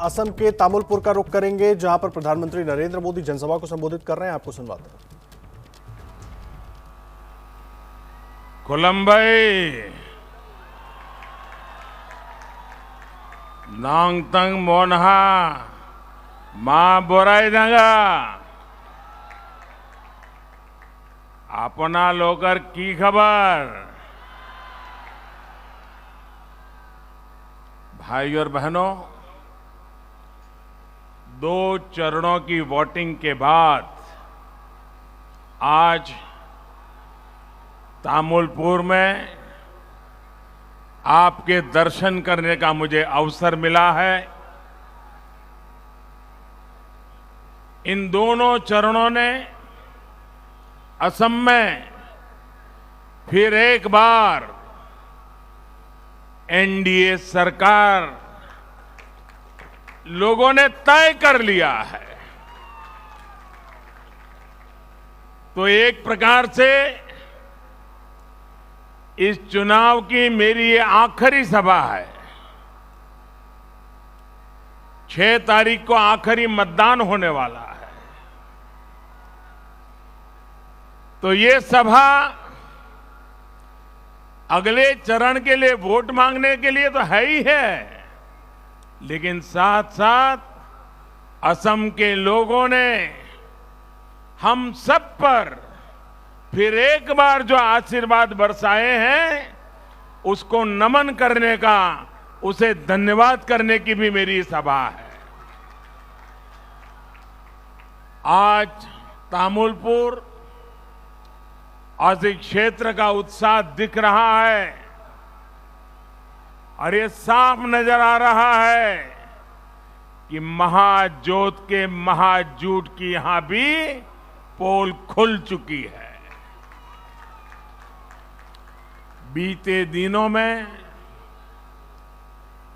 असम के तामुलपुर का रुख करेंगे, जहां पर प्रधानमंत्री नरेंद्र मोदी जनसभा को संबोधित कर रहे हैं। आपको सुनवाते हैं। कोलंबई नांगतंग मोनहा मां बोराई दंगा अपना लोकर की खबर। भाई और बहनों, 2 चरणों की वोटिंग के बाद आज तामुलपुर में आपके दर्शन करने का मुझे अवसर मिला है। इन दोनों चरणों ने असम में फिर एक बार एनडीए सरकार लोगों ने तय कर लिया है। तो एक प्रकार से इस चुनाव की मेरी ये आखिरी सभा है। 6 तारीख को आखिरी मतदान होने वाला है। तो ये सभा अगले चरण के लिए वोट मांगने के लिए तो है ही है, लेकिन साथ साथ असम के लोगों ने हम सब पर फिर एक बार जो आशीर्वाद बरसाए हैं, उसको नमन करने का, उसे धन्यवाद करने की भी मेरी सभा है। आज तामुलपुर और इस क्षेत्र का उत्साह दिख रहा है और ये साफ नजर आ रहा है कि महाजोत के महाजूट की यहां भी पोल खुल चुकी है। बीते दिनों में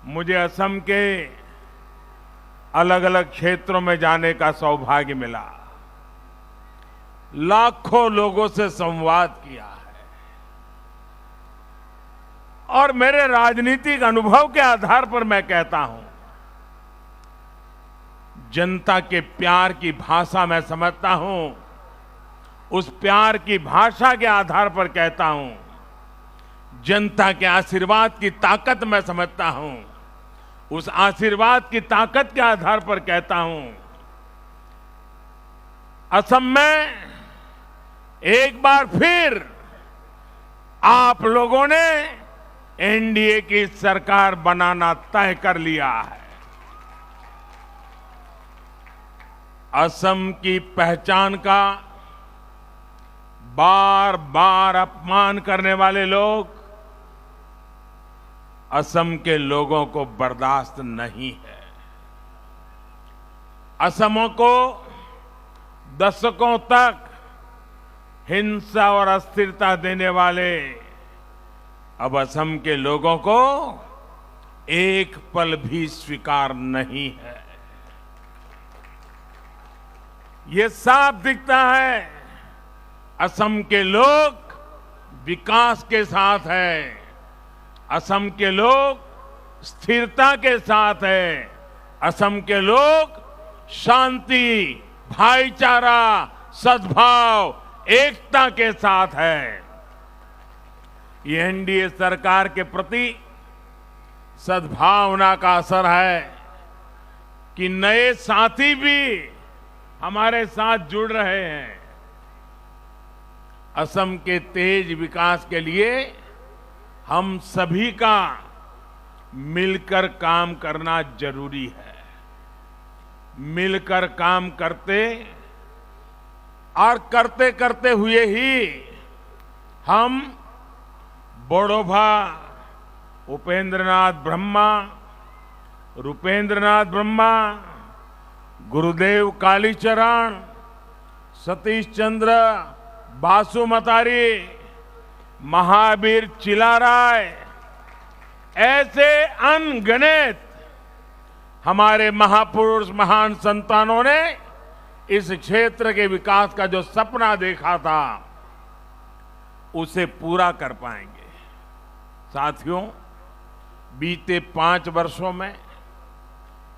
मुझे असम के अलग अलग क्षेत्रों में जाने का सौभाग्य मिला। लाखों लोगों से संवाद किया है और मेरे राजनीतिक अनुभव के आधार पर मैं कहता हूं, जनता के प्यार की भाषा मैं समझता हूं। उस प्यार की भाषा के आधार पर कहता हूं, जनता के आशीर्वाद की ताकत मैं समझता हूं। उस आशीर्वाद की ताकत के आधार पर कहता हूं, असम में एक बार फिर आप लोगों ने एनडीए की सरकार बनाना तय कर लिया है। असम की पहचान का बार बार अपमान करने वाले लोग असम के लोगों को बर्दाश्त नहीं है। असमों को दशकों तक हिंसा और अस्थिरता देने वाले अब असम के लोगों को एक पल भी स्वीकार नहीं है। ये साफ दिखता है, असम के लोग विकास के साथ हैं। असम के लोग स्थिरता के साथ हैं। असम के लोग शांति, भाईचारा, सद्भाव, एकता के साथ है। ये एनडीए सरकार के प्रति सद्भावना का असर है कि नए साथी भी हमारे साथ जुड़ रहे हैं। असम के तेज विकास के लिए हम सभी का मिलकर काम करना जरूरी है। मिलकर काम करते और करते करते हुए ही हम बोडोभा उपेंद्रनाथ ब्रह्मा, रूपेंद्रनाथ ब्रह्मा, गुरुदेव कालीचरण, सतीश चंद्र बासुमतारी, महावीर चिलाराय, ऐसे अनगिनत हमारे महापुरुष, महान संतानों ने इस क्षेत्र के विकास का जो सपना देखा था, उसे पूरा कर पाएंगे। साथियों, बीते 5 वर्षों में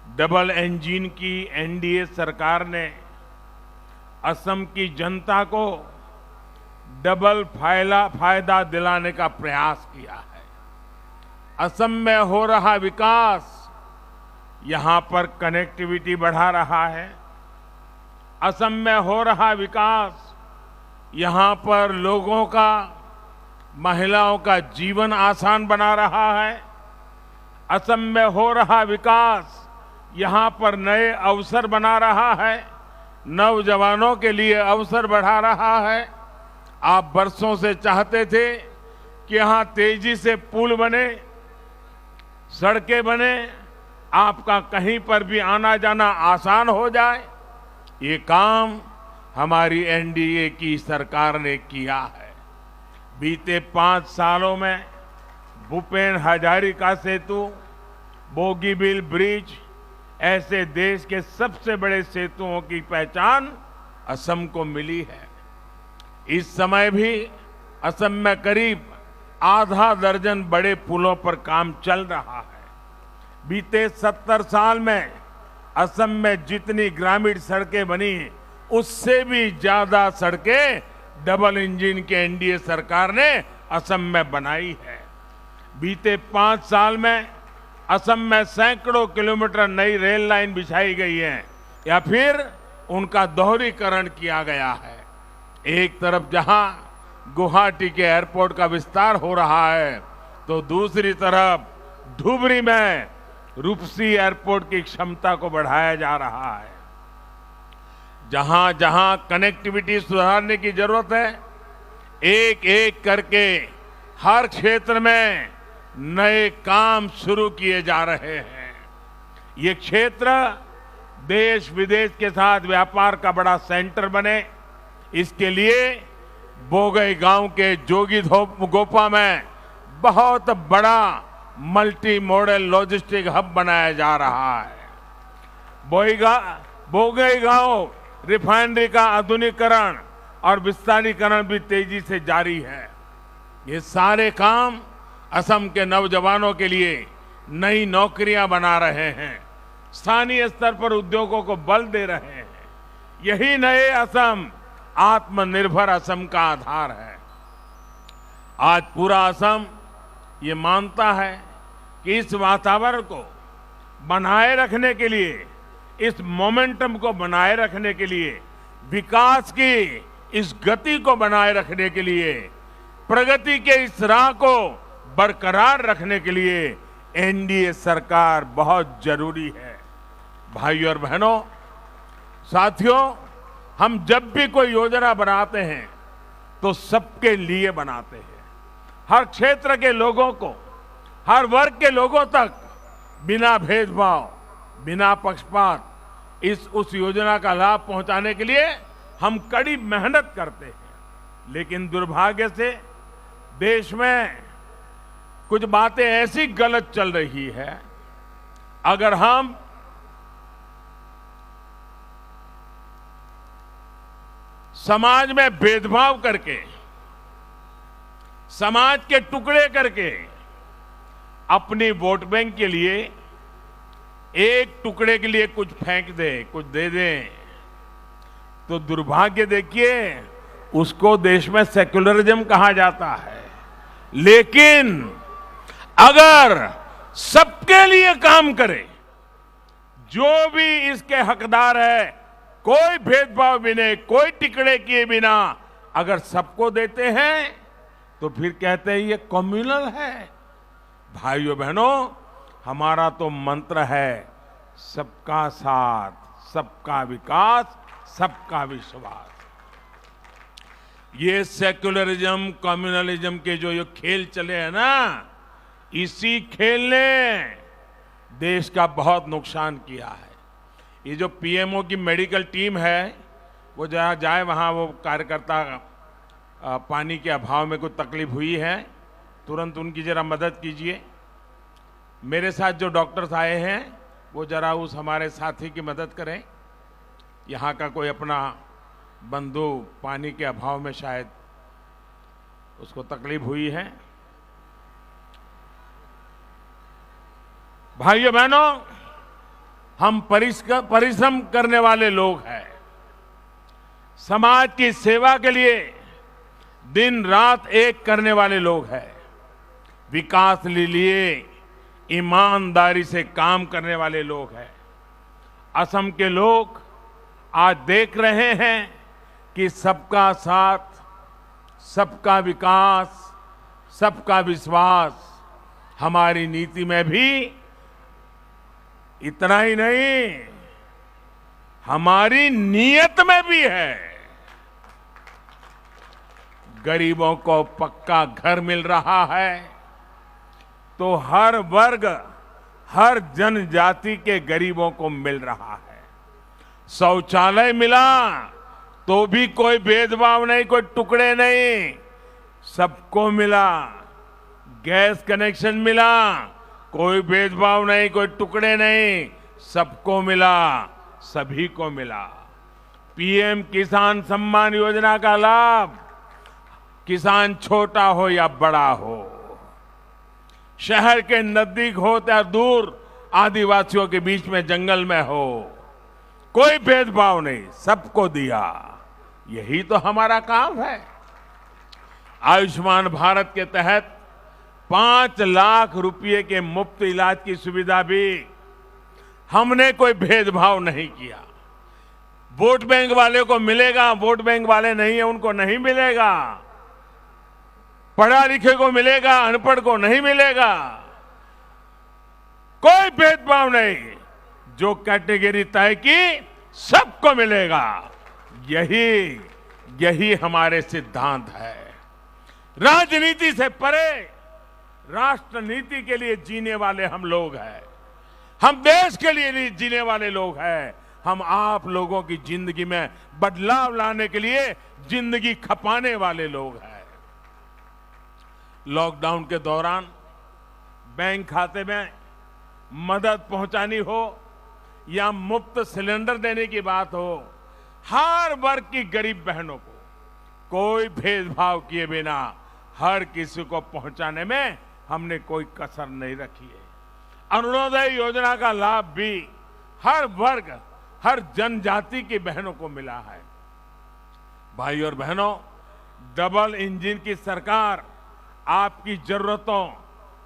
डबल इंजन की एनडीए सरकार ने असम की जनता को डबल फायदा दिलाने का प्रयास किया है। असम में हो रहा विकास यहां पर कनेक्टिविटी बढ़ा रहा है। असम में हो रहा विकास यहां पर लोगों का, महिलाओं का जीवन आसान बना रहा है। असम में हो रहा विकास यहां पर नए अवसर बना रहा है, नौजवानों के लिए अवसर बढ़ा रहा है। आप बरसों से चाहते थे कि यहां तेजी से पुल बने, सड़कें बने, आपका कहीं पर भी आना जाना आसान हो जाए। ये काम हमारी एनडीए की सरकार ने किया है। बीते 5 सालों में भूपेन हजारिका सेतु, बोगीबील ब्रिज ऐसे देश के सबसे बड़े सेतुओं की पहचान असम को मिली है। इस समय भी असम में करीब आधा दर्जन बड़े पुलों पर काम चल रहा है। बीते 70 साल में असम में जितनी ग्रामीण सड़कें बनी, उससे भी ज्यादा सड़कें डबल इंजन के एनडीए सरकार ने असम में बनाई है। बीते 5 साल में असम में सैकड़ों किलोमीटर नई रेल लाइन बिछाई गई है या फिर उनका दोहरीकरण किया गया है। एक तरफ जहां गुवाहाटी के एयरपोर्ट का विस्तार हो रहा है, तो दूसरी तरफ धुबरी में रूपसी एयरपोर्ट की क्षमता को बढ़ाया जा रहा है। जहां जहां कनेक्टिविटी सुधारने की जरूरत है, एक एक करके हर क्षेत्र में नए काम शुरू किए जा रहे हैं। ये क्षेत्र देश विदेश के साथ व्यापार का बड़ा सेंटर बने, इसके लिए बोगई गांव के जोगी गोपा में बहुत बड़ा मल्टी मॉडल लॉजिस्टिक हब बनाया जा रहा है। बोगई गांव रिफाइनरी का आधुनिकीकरण और विस्तारीकरण भी तेजी से जारी है। ये सारे काम असम के नौजवानों के लिए नई नौकरियां बना रहे हैं, स्थानीय स्तर पर उद्योगों को बल दे रहे हैं। यही नए असम, आत्मनिर्भर असम का आधार है। आज पूरा असम ये मानता है कि इस वातावरण को बनाए रखने के लिए, इस मोमेंटम को बनाए रखने के लिए, विकास की इस गति को बनाए रखने के लिए, प्रगति के इस राह को बरकरार रखने के लिए एनडीए सरकार बहुत जरूरी है। भाइयों और बहनों, साथियों, हम जब भी कोई योजना बनाते हैं तो सबके लिए बनाते हैं। हर क्षेत्र के लोगों को, हर वर्ग के लोगों तक बिना भेदभाव, बिना पक्षपात उस योजना का लाभ पहुंचाने के लिए हम कड़ी मेहनत करते हैं। लेकिन दुर्भाग्य से देश में कुछ बातें ऐसी गलत चल रही है, अगर हम समाज में भेदभाव करके, समाज के टुकड़े करके अपनी वोट बैंक के लिए एक टुकड़े के लिए कुछ फेंक दे, कुछ दे दें, तो दुर्भाग्य देखिए, उसको देश में सेक्युलरिज्म कहा जाता है। लेकिन अगर सबके लिए काम करे, जो भी इसके हकदार है, कोई भेदभाव बिना, कोई टिकड़े किए बिना अगर सबको देते हैं, तो फिर कहते हैं ये कम्युनल है। भाइयों बहनों, हमारा तो मंत्र है सबका साथ, सबका विकास, सबका विश्वास। ये सेक्युलरिज्म, कम्युनलिज्म के जो ये खेल चले हैं ना, इसी खेल ने देश का बहुत नुकसान किया है। ये जो पीएमओ की मेडिकल टीम है, वो जहाँ जाए वहाँ वो कार्यकर्ता पानी के अभाव में कोई तकलीफ हुई है, तुरंत उनकी जरा मदद कीजिए। मेरे साथ जो डॉक्टर्स आए हैं, वो जरा उस हमारे साथी की मदद करें। यहाँ का कोई अपना बंधु पानी के अभाव में शायद उसको तकलीफ हुई है। भाइयों बहनों, हम परिश्रम करने वाले लोग हैं। समाज की सेवा के लिए दिन रात एक करने वाले लोग हैं। विकास के लिए ईमानदारी से काम करने वाले लोग हैं। असम के लोग आज देख रहे हैं कि सबका साथ, सबका विकास, सबका विश्वास हमारी नीति में भी, इतना ही नहीं, हमारी नीयत में भी है। गरीबों को पक्का घर मिल रहा है तो हर वर्ग, हर जनजाति के गरीबों को मिल रहा है। शौचालय मिला तो भी कोई भेदभाव नहीं, कोई टुकड़े नहीं, सबको मिला। गैस कनेक्शन मिला, कोई भेदभाव नहीं, कोई टुकड़े नहीं, सबको मिला, सभी को मिला। पीएम किसान सम्मान योजना का लाभ, किसान छोटा हो या बड़ा हो, शहर के नजदीक हो या दूर, आदिवासियों के बीच में जंगल में हो, कोई भेदभाव नहीं, सबको दिया। यही तो हमारा काम है। आयुष्मान भारत के तहत 5 लाख रुपए के मुफ्त इलाज की सुविधा भी हमने कोई भेदभाव नहीं किया। वोट बैंक वाले को मिलेगा, वोट बैंक वाले नहीं है उनको नहीं मिलेगा। पढ़ा लिखे को मिलेगा, अनपढ़ को नहीं मिलेगा। कोई भेदभाव नहीं, जो कैटेगरी तय की सबको मिलेगा। यही हमारे सिद्धांत है। राजनीति से परे राष्ट्र नीति के लिए जीने वाले हम लोग हैं। हम देश के लिए जीने वाले लोग हैं। हम आप लोगों की जिंदगी में बदलाव लाने के लिए जिंदगी खपाने वाले लोग हैं। लॉकडाउन के दौरान बैंक खाते में मदद पहुंचानी हो या मुफ्त सिलेंडर देने की बात हो, हर वर्ग की गरीब बहनों को कोई भेदभाव किए बिना हर किसी को पहुंचाने में हमने कोई कसर नहीं रखी है। अरुणोदय योजना का लाभ भी हर वर्ग, हर जनजाति की बहनों को मिला है। भाई और बहनों, डबल इंजन की सरकार आपकी जरूरतों,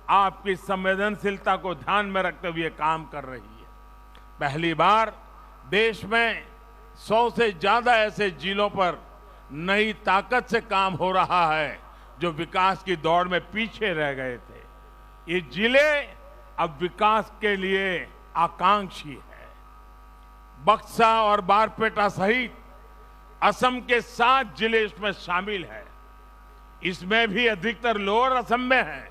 आपकी संवेदनशीलता को ध्यान में रखते हुए काम कर रही है। पहली बार देश में 100 से ज्यादा ऐसे जिलों पर नई ताकत से काम हो रहा है जो विकास की दौड़ में पीछे रह गए थे। ये जिले अब विकास के लिए आकांक्षी है। बक्सा और बारपेटा सहित असम के 7 जिले इसमें शामिल है। इसमें भी अधिकतर लोअर असम में है।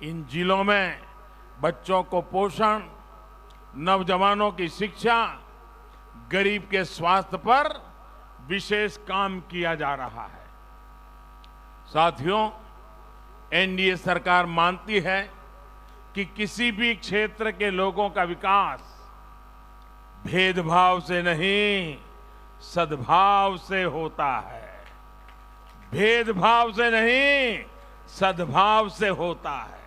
इन जिलों में बच्चों को पोषण, नौजवानों की शिक्षा, गरीब के स्वास्थ्य पर विशेष काम किया जा रहा है। साथियों, एनडीए सरकार मानती है कि किसी भी क्षेत्र के लोगों का विकास भेदभाव से नहीं, सद्भाव से होता है। भेदभाव से नहीं, सद्भाव से होता है।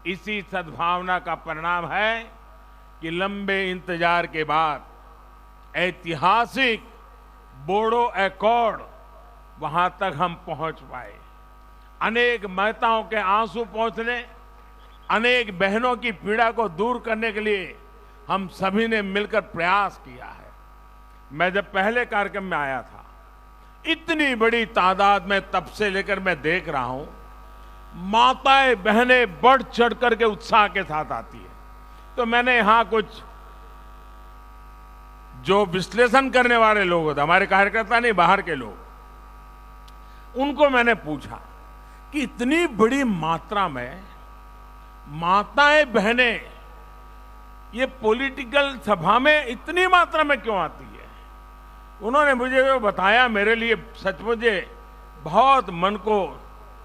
इसी सद्भावना का परिणाम है कि लंबे इंतजार के बाद ऐतिहासिक बोडो एकॉर्ड वहां तक हम पहुंच पाए। अनेक माताओं के आंसू पहुंचने, अनेक बहनों की पीड़ा को दूर करने के लिए हम सभी ने मिलकर प्रयास किया है। मैं जब पहले कार्यक्रम में आया था, इतनी बड़ी तादाद में तब से लेकर मैं देख रहा हूं, माताएं बहनें बढ़ चढ़ करके उत्साह के साथ आती है। तो मैंने यहां कुछ जो विश्लेषण करने वाले लोग होते, हमारे कार्यकर्ता नहीं, बाहर के लोग, उनको मैंने पूछा कि इतनी बड़ी मात्रा में माताएं बहनें ये पॉलिटिकल सभा में इतनी मात्रा में क्यों आती है। उन्होंने मुझे वो बताया, मेरे लिए सचमुच बहुत मन को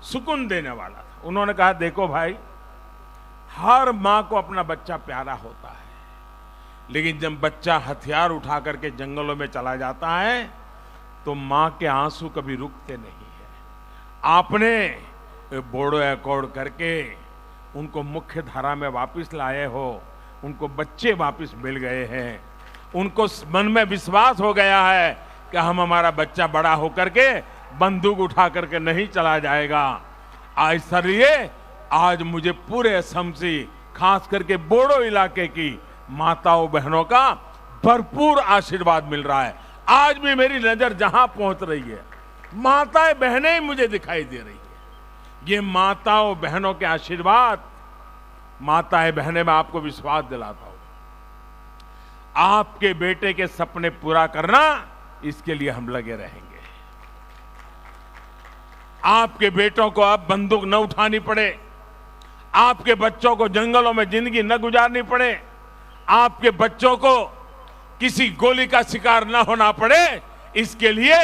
सुकून देने वाला था। उन्होंने कहा, देखो भाई, हर मां को अपना बच्चा प्यारा होता है, लेकिन जब बच्चा हथियार उठा करके जंगलों में चला जाता है तो मां के आंसू कभी रुकते नहीं है। आपने बोडो एकॉर्ड करके उनको मुख्य धारा में वापस लाए हो, उनको बच्चे वापस मिल गए हैं। उनको मन में विश्वास हो गया है कि हमारा बच्चा बड़ा होकर के बंदूक उठा करके नहीं चला जाएगा। इसलिए आज मुझे पूरे असम से, खास करके बोडो इलाके की माताओं बहनों का भरपूर आशीर्वाद मिल रहा है। आज भी मेरी नजर जहां पहुंच रही है, माताएं बहनें ही मुझे दिखाई दे रही है। ये माताओं बहनों के आशीर्वाद, माताएं बहनें, मैं आपको विश्वास दिलाता हूं, आपके बेटे के सपने पूरा करना, इसके लिए हम लगे रहेंगे। आपके बेटों को अब बंदूक न उठानी पड़े, आपके बच्चों को जंगलों में जिंदगी न गुजारनी पड़े, आपके बच्चों को किसी गोली का शिकार न होना पड़े, इसके लिए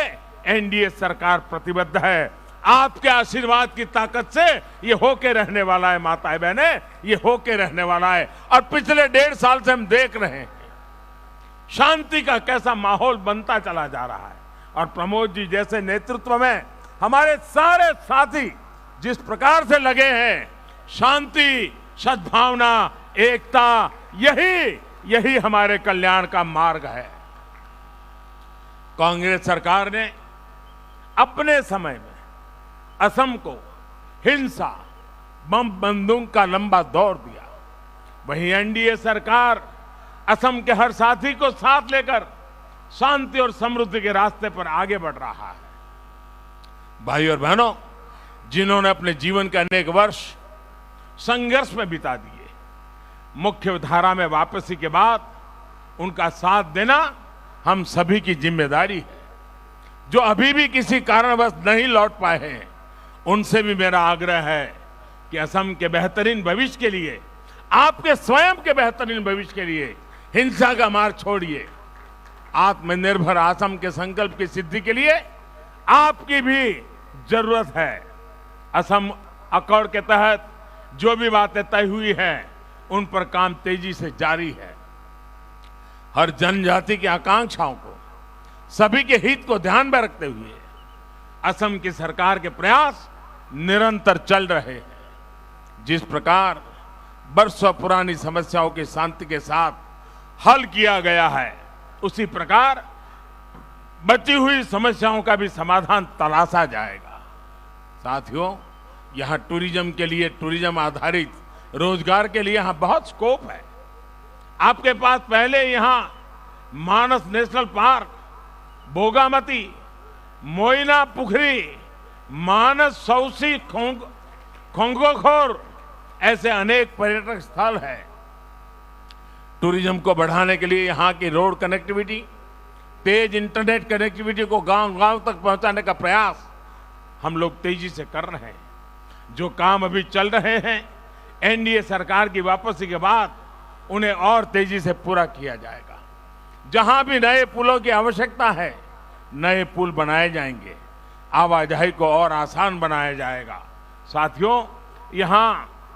एनडीए सरकार प्रतिबद्ध है। आपके आशीर्वाद की ताकत से ये होके रहने वाला है माताएं बहनें, ये होके रहने वाला है। और पिछले 1.5 साल से हम देख रहे हैं शांति का कैसा माहौल बनता चला जा रहा है। और प्रमोद जी जैसे नेतृत्व में हमारे सारे साथी जिस प्रकार से लगे हैं, शांति, सद्भावना, एकता, यही हमारे कल्याण का मार्ग है। कांग्रेस सरकार ने अपने समय में असम को हिंसा, बम बंदूक का लंबा दौर दिया। वहीं एनडीए सरकार असम के हर साथी को साथ लेकर शांति और समृद्धि के रास्ते पर आगे बढ़ रहा है। भाई और बहनों, जिन्होंने अपने जीवन के अनेक वर्ष संघर्ष में बिता दिए, मुख्य धारा में वापसी के बाद उनका साथ देना हम सभी की जिम्मेदारी है। जो अभी भी किसी कारणवश नहीं लौट पाए हैं, उनसे भी मेरा आग्रह है कि असम के बेहतरीन भविष्य के लिए, आपके स्वयं के बेहतरीन भविष्य के लिए हिंसा का मार्ग छोड़िए। आत्मनिर्भर असम के संकल्प की सिद्धि के लिए आपकी भी जरूरत है। असम अकॉर्ड के तहत जो भी बातें तय हुई हैं, उन पर काम तेजी से जारी है। हर जनजाति की आकांक्षाओं को, सभी के हित को ध्यान में रखते हुए असम की सरकार के प्रयास निरंतर चल रहे हैं। जिस प्रकार वर्षों पुरानी समस्याओं की शांति के साथ हल किया गया है, उसी प्रकार बची हुई समस्याओं का भी समाधान तलाशा जाएगा। साथियों, यहां टूरिज्म के लिए, टूरिज्म आधारित रोजगार के लिए यहां बहुत स्कोप है। आपके पास पहले यहां मानस नेशनल पार्क, बोगामती, मोइना पुखरी, मानस सौसी, खोंगोखोर ऐसे अनेक पर्यटक स्थल हैं। टूरिज्म को बढ़ाने के लिए यहां की रोड कनेक्टिविटी, तेज इंटरनेट कनेक्टिविटी को गांव-गांव तक पहुंचाने का प्रयास हम लोग तेजी से कर रहे हैं। जो काम अभी चल रहे हैं, एनडीए सरकार की वापसी के बाद उन्हें और तेजी से पूरा किया जाएगा। जहां भी नए पुलों की आवश्यकता है, नए पुल बनाए जाएंगे, आवाजाही को और आसान बनाया जाएगा। साथियों, यहां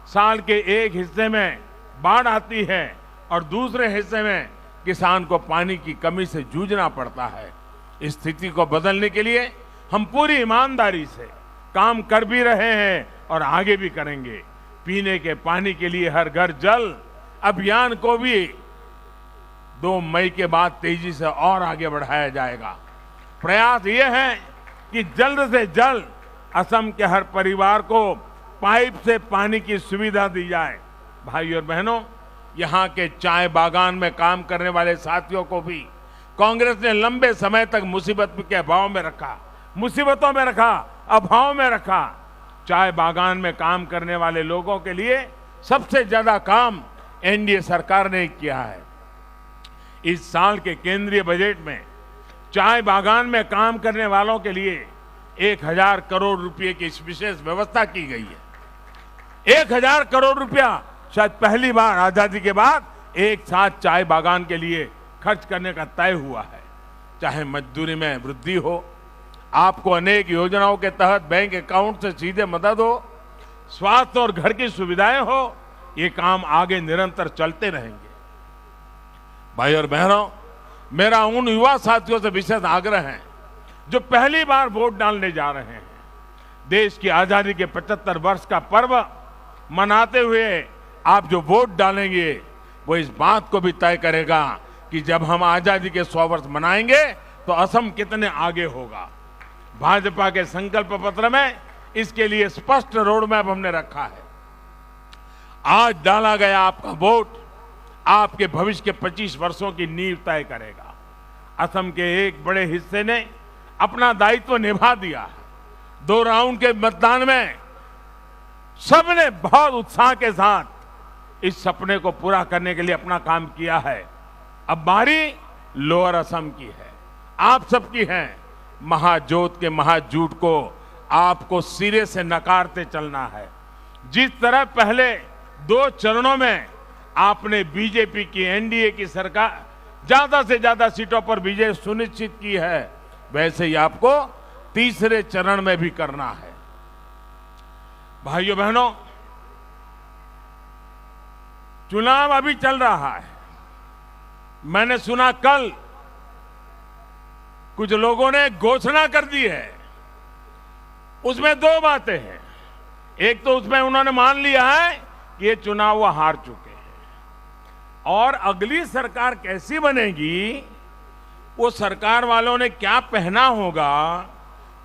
साल के एक हिस्से में बाढ़ आती है और दूसरे हिस्से में किसान को पानी की कमी से जूझना पड़ता है। इस स्थिति को बदलने के लिए हम पूरी ईमानदारी से काम कर भी रहे हैं और आगे भी करेंगे। पीने के पानी के लिए हर घर जल अभियान को भी 2 मई के बाद तेजी से और आगे बढ़ाया जाएगा। प्रयास ये है कि जल्द से जल्द असम के हर परिवार को पाइप से पानी की सुविधा दी जाए। भाई और बहनों, यहाँ के चाय बागान में काम करने वाले साथियों को भी कांग्रेस ने लंबे समय तक मुसीबतों में रखा, अभाव में रखा। चाय बागान में काम करने वाले लोगों के लिए सबसे ज्यादा काम एनडीए सरकार ने किया है। इस साल के केंद्रीय बजट में चाय बागान में काम करने वालों के लिए 1000 करोड़ रुपए की विशेष व्यवस्था की गई है। 1000 करोड़ रुपया शायद पहली बार आजादी के बाद एक साथ चाय बागान के लिए खर्च करने का तय हुआ है। चाहे मजदूरी में वृद्धि हो, आपको अनेक योजनाओं के तहत बैंक अकाउंट से सीधे मदद हो, स्वास्थ्य और घर की सुविधाएं हो, ये काम आगे निरंतर चलते रहेंगे। भाई और बहनों, मेरा उन युवा साथियों से विशेष आग्रह है जो पहली बार वोट डालने जा रहे हैं। देश की आजादी के 75 वर्ष का पर्व मनाते हुए आप जो वोट डालेंगे, वो इस बात को भी तय करेगा कि जब हम आजादी के 100 वर्ष मनाएंगे तो असम कितने आगे होगा। भाजपा के संकल्प पत्र में इसके लिए स्पष्ट रोड मैप हमने रखा है। आज डाला गया आपका वोट आपके भविष्य के 25 वर्षों की नींव तय करेगा। असम के एक बड़े हिस्से ने अपना दायित्व निभा दिया है। 2 राउंड के मतदान में सबने बहुत उत्साह के साथ इस सपने को पूरा करने के लिए अपना काम किया है। अब बारी लोअर असम की है, आप सबकी है। महाजोत के महाजूट को आपको सिरे से नकारते चलना है। जिस तरह पहले 2 चरणों में आपने बीजेपी की एनडीए की सरकार ज्यादा से ज्यादा सीटों पर विजय सुनिश्चित की है, वैसे ही आपको तीसरे चरण में भी करना है। भाइयों बहनों, चुनाव अभी चल रहा है। मैंने सुना कल कुछ लोगों ने घोषणा कर दी है। उसमें 2 बातें हैं। एक तो उसमें उन्होंने मान लिया है कि ये चुनाव वो हार चुके हैं, और अगली सरकार कैसी बनेगी, वो सरकार वालों ने क्या पहना होगा,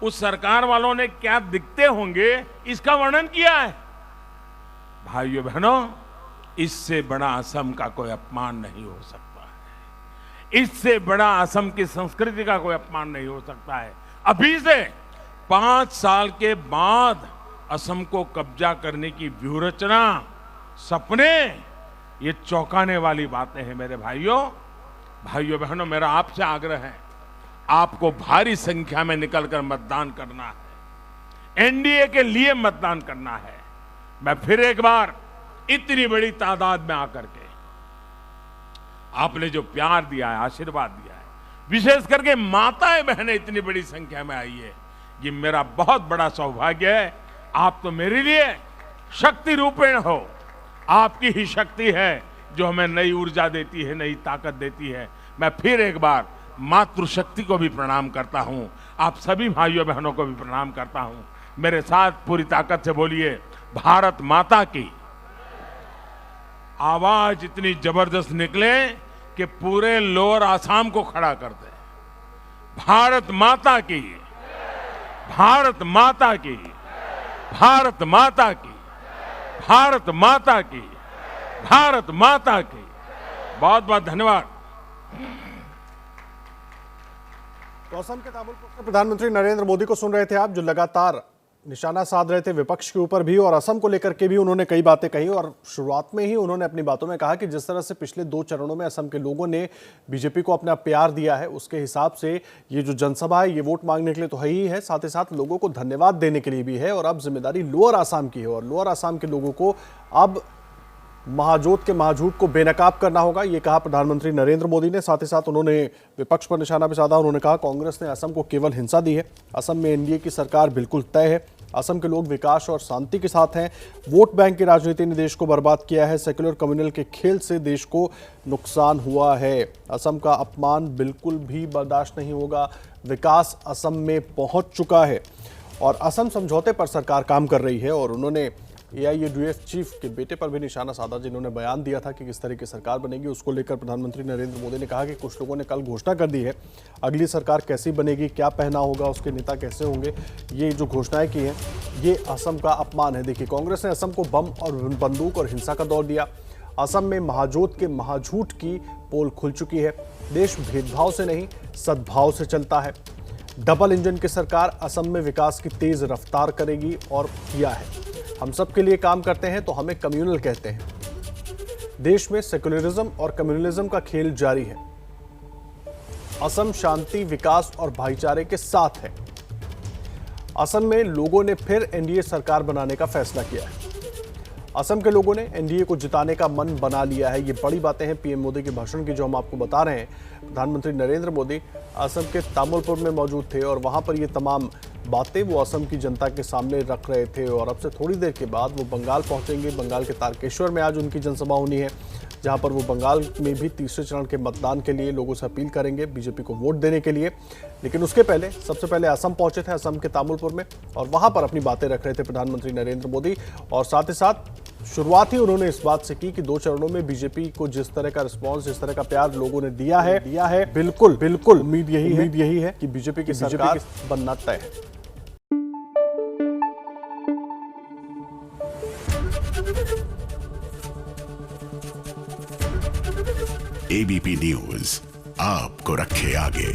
उस सरकार वालों ने क्या दिखते होंगे, इसका वर्णन किया है। भाइयों बहनों, इससे बड़ा असम का कोई अपमान नहीं हो सकता है। इससे बड़ा असम की संस्कृति का कोई अपमान नहीं हो सकता है। अभी से 5 साल के बाद असम को कब्जा करने की व्यूहरचना, सपने, ये चौंकाने वाली बातें हैं। मेरे भाइयों बहनों, मेरा आपसे आग्रह है, आपको भारी संख्या में निकलकर मतदान करना है। एनडीए के लिए मतदान करना है। मैं फिर एक बार इतनी बड़ी तादाद में आकर के आपने जो प्यार दिया है, आशीर्वाद दिया है, विशेष करके माताएं बहनें इतनी बड़ी संख्या में आई है, ये मेरा बहुत बड़ा सौभाग्य है। आप तो मेरे लिए शक्ति रूपेण हो। आपकी ही शक्ति है जो हमें नई ऊर्जा देती है, नई ताकत देती है। मैं फिर एक बार मातृशक्ति को भी प्रणाम करता हूं। आप सभी भाइयों बहनों को भी प्रणाम करता हूं। मेरे साथ पूरी ताकत से बोलिए, भारत माता की। आवाज इतनी जबरदस्त निकले कि पूरे लोअर आसाम को खड़ा कर दे। भारत माता की, भारत माता की, भारत माता की, भारत माता की, भारत माता की। बहुत बहुत धन्यवाद। तो असम के तामुलपुर से प्रधानमंत्री नरेंद्र मोदी को सुन रहे थे आप, जो लगातार निशाना साध रहे थे विपक्ष के ऊपर भी, और असम को लेकर के भी उन्होंने कई बातें कही। और शुरुआत में ही उन्होंने अपनी बातों में कहा कि जिस तरह से पिछले 2 चरणों में असम के लोगों ने बीजेपी को अपना प्यार दिया है, उसके हिसाब से ये जो जनसभा है, ये वोट मांगने के लिए तो है ही है, साथ ही साथ लोगों को धन्यवाद देने के लिए भी है। और अब जिम्मेदारी लोअर आसाम की है, और लोअर आसाम के लोगों को अब महाजोत के महाझूठ को बेनकाब करना होगा, ये कहा प्रधानमंत्री नरेंद्र मोदी ने। साथ ही साथ उन्होंने विपक्ष पर निशाना भी साधा। उन्होंने कहा कांग्रेस ने असम को केवल हिंसा दी है, असम में एनडीए की सरकार बिल्कुल तय है, असम के लोग विकास और शांति के साथ हैं। वोट बैंक की राजनीति ने देश को बर्बाद किया है, सेक्युलर कम्युनल के खेल से देश को नुकसान हुआ है। असम का अपमान बिल्कुल भी बर्दाश्त नहीं होगा। विकास असम में पहुंच चुका है और असम समझौते पर सरकार काम कर रही है। और उन्होंने एआईयूडीएफ चीफ के बेटे पर भी निशाना साधा, जिन्होंने बयान दिया था कि किस तरह की सरकार बनेगी। उसको लेकर प्रधानमंत्री नरेंद्र मोदी ने कहा कि कुछ लोगों ने कल घोषणा कर दी है, अगली सरकार कैसी बनेगी, क्या पहना होगा, उसके नेता कैसे होंगे, ये जो घोषणाएं की हैं, ये असम का अपमान है। देखिए, कांग्रेस ने असम को बम और बंदूक और हिंसा का दौर दिया। असम में महाजोत के महाझूठ की पोल खुल चुकी है। देश भेदभाव से नहीं, सद्भाव से चलता है। डबल इंजन की सरकार असम में विकास की तेज रफ्तार करेगी और किया है। हम सब के लिए काम करते हैं तो हमें कम्युनल कहते हैं। देश में सेक्युलरिज्म और कम्युनलिज्म का खेल जारी है। असम शांति, विकास और भाईचारे के साथ है। असम में लोगों ने फिर एनडीए सरकार बनाने का फैसला किया है। असम के लोगों ने एनडीए को जिताने का मन बना लिया है। ये बड़ी बातें हैं पीएम मोदी के भाषण की, जो हम आपको बता रहे हैं। प्रधानमंत्री नरेंद्र मोदी असम के तामुलपुर में मौजूद थे और वहां पर ये तमाम बातें वो असम की जनता के सामने रख रहे थे। और अब से थोड़ी देर के बाद वो बंगाल पहुंचेंगे। बंगाल के तारकेश्वर में आज उनकी जनसभा होनी है, जहां पर वो बंगाल में भी तीसरे चरण के मतदान के लिए लोगों से अपील करेंगे बीजेपी को वोट देने के लिए। लेकिन उसके पहले सबसे पहले असम पहुंचे थे, असम के तामुलपुर में, और वहां पर अपनी बातें रख रहे थे प्रधानमंत्री नरेंद्र मोदी। और साथ ही साथ शुरुआत ही उन्होंने इस बात से की कि 2 चरणों में बीजेपी को जिस तरह का रिस्पांस, जिस तरह का प्यार लोगों ने दिया है, बिल्कुल उम्मीद यही है कि बीजेपी की सरकार बनना तय है। एबीपी न्यूज आपको रखे आगे।